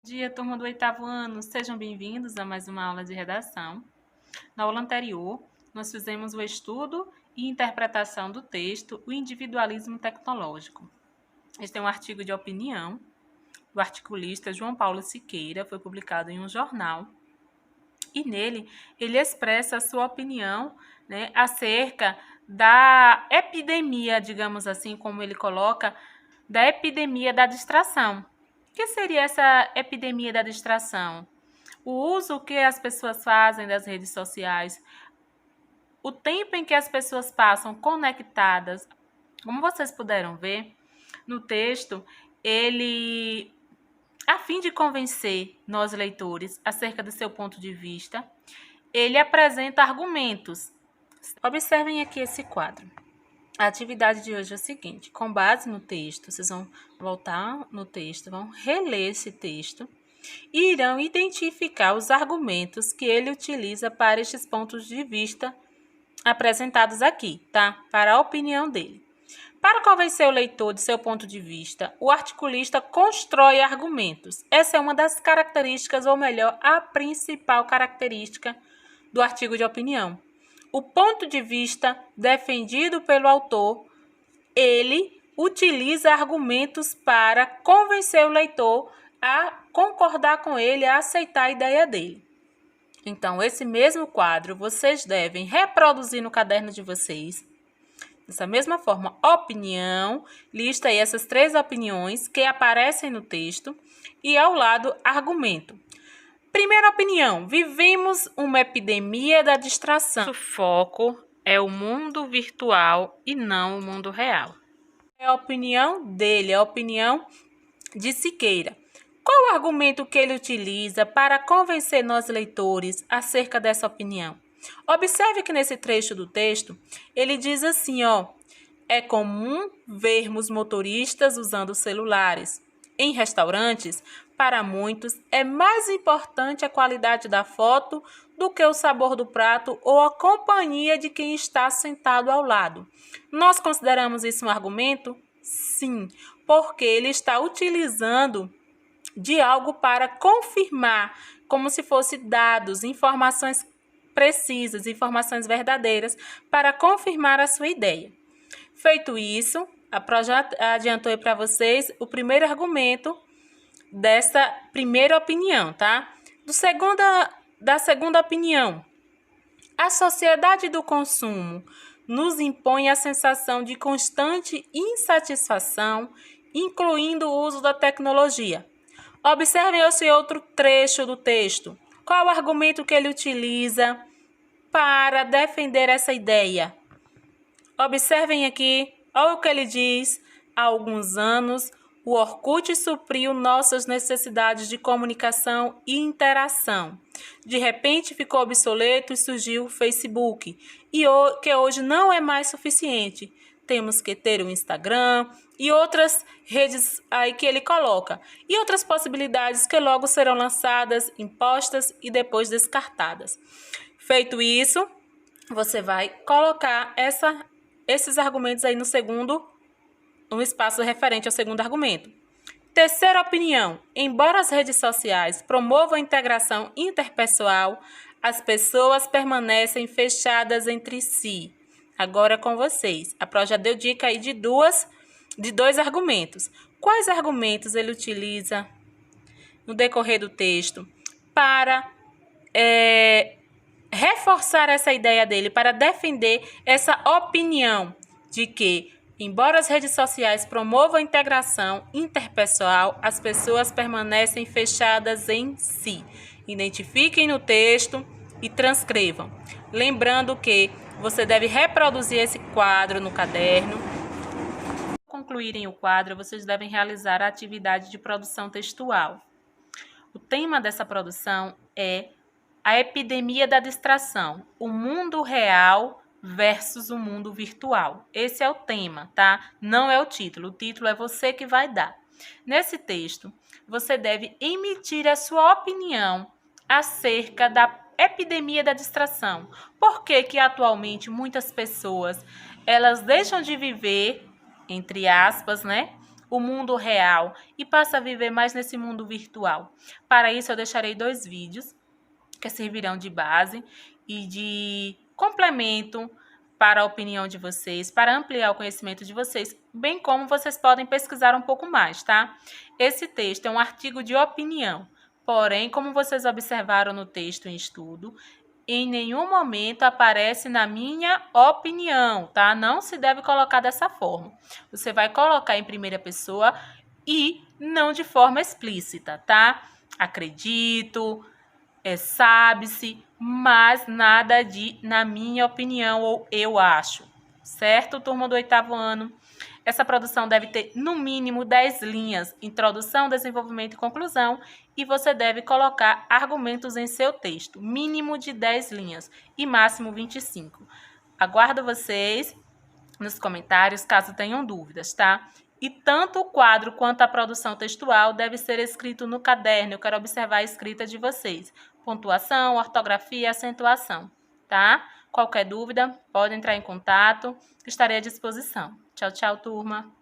Bom dia, turma do oitavo ano. Sejam bem-vindos a mais uma aula de redação. Na aula anterior, nós fizemos o estudo e interpretação do texto O Individualismo Tecnológico. Este é um artigo de opinião do articulista João Paulo Siqueira, foi publicado em um jornal. E nele, ele expressa a sua opinião, acerca da epidemia, digamos assim, como ele coloca, da epidemia da distração. O que seria essa epidemia da distração? O uso que as pessoas fazem das redes sociais, o tempo em que as pessoas passam conectadas. Como vocês puderam ver no texto, ele, a fim de convencer nós leitores acerca do seu ponto de vista, ele apresenta argumentos. Observem aqui esse quadro. A atividade de hoje é o seguinte: com base no texto, vocês vão voltar no texto, vão reler esse texto e irão identificar os argumentos que ele utiliza para estes pontos de vista apresentados aqui, tá? Para a opinião dele. Para convencer o leitor de seu ponto de vista, o articulista constrói argumentos. Essa é uma das características, ou melhor, a principal característica do artigo de opinião. O ponto de vista defendido pelo autor, ele utiliza argumentos para convencer o leitor a concordar com ele, a aceitar a ideia dele. Então, esse mesmo quadro vocês devem reproduzir no caderno de vocês. Dessa mesma forma, opinião, lista aí essas 3 opiniões que aparecem no texto e ao lado, argumento. Primeira opinião: vivemos uma epidemia da distração. O foco é o mundo virtual e não o mundo real. É a opinião dele, a opinião de Siqueira. Qual o argumento que ele utiliza para convencer nós leitores acerca dessa opinião? Observe que nesse trecho do texto, ele diz assim, é comum vermos motoristas usando celulares. Em restaurantes, para muitos, é mais importante a qualidade da foto do que o sabor do prato ou a companhia de quem está sentado ao lado. Nós consideramos isso um argumento? Sim, porque ele está utilizando de algo para confirmar, como se fosse dados, informações precisas, informações verdadeiras, para confirmar a sua ideia. Feito isso, a Pro já adiantou aí para vocês o primeiro argumento dessa primeira opinião, tá? Da segunda opinião, a sociedade do consumo nos impõe a sensação de constante insatisfação, incluindo o uso da tecnologia. Observem esse outro trecho do texto. Qual o argumento que ele utiliza para defender essa ideia? Observem aqui, olha o que ele diz: há alguns anos, o Orkut supriu nossas necessidades de comunicação e interação. De repente ficou obsoleto e surgiu o Facebook, que hoje não é mais suficiente. Temos que ter o Instagram e outras redes aí que ele coloca. E outras possibilidades que logo serão lançadas, impostas e depois descartadas. Feito isso, você vai colocar esses argumentos aí no espaço referente ao segundo argumento. Terceira opinião: embora as redes sociais promovam a integração interpessoal, as pessoas permanecem fechadas entre si. Agora é com vocês. A Pro já deu dica aí de 2 argumentos. Quais argumentos ele utiliza no decorrer do texto para reforçar essa ideia dele, para defender essa opinião de que, embora as redes sociais promovam a integração interpessoal, as pessoas permanecem fechadas em si? Identifiquem no texto e transcrevam. Lembrando que você deve reproduzir esse quadro no caderno. Ao concluírem o quadro, vocês devem realizar a atividade de produção textual. O tema dessa produção é a epidemia da distração, o mundo real versus o mundo virtual. Esse é o tema, tá? Não é o título é você que vai dar. Nesse texto, você deve emitir a sua opinião acerca da epidemia da distração. Por que que atualmente muitas pessoas, elas deixam de viver, entre aspas, o mundo real e passe a viver mais nesse mundo virtual. Para isso, eu deixarei 2 vídeos que servirão de base e de complemento para a opinião de vocês, para ampliar o conhecimento de vocês, bem como vocês podem pesquisar um pouco mais, tá? Esse texto é um artigo de opinião, porém, como vocês observaram no texto em estudo, em nenhum momento aparece na minha opinião, tá? Não se deve colocar dessa forma. Você vai colocar em primeira pessoa e não de forma explícita, tá? Acredito, sabe-se, mas nada de na minha opinião ou eu acho. Certo, turma do 8º ano? Essa produção deve ter, no mínimo, 10 linhas, introdução, desenvolvimento e conclusão, e você deve colocar argumentos em seu texto, mínimo de 10 linhas e máximo 25. Aguardo vocês nos comentários, caso tenham dúvidas, tá? E tanto o quadro quanto a produção textual deve ser escrito no caderno. Eu quero observar a escrita de vocês. Pontuação, ortografia e acentuação, tá? Qualquer dúvida, pode entrar em contato, estarei à disposição. Tchau, tchau, turma!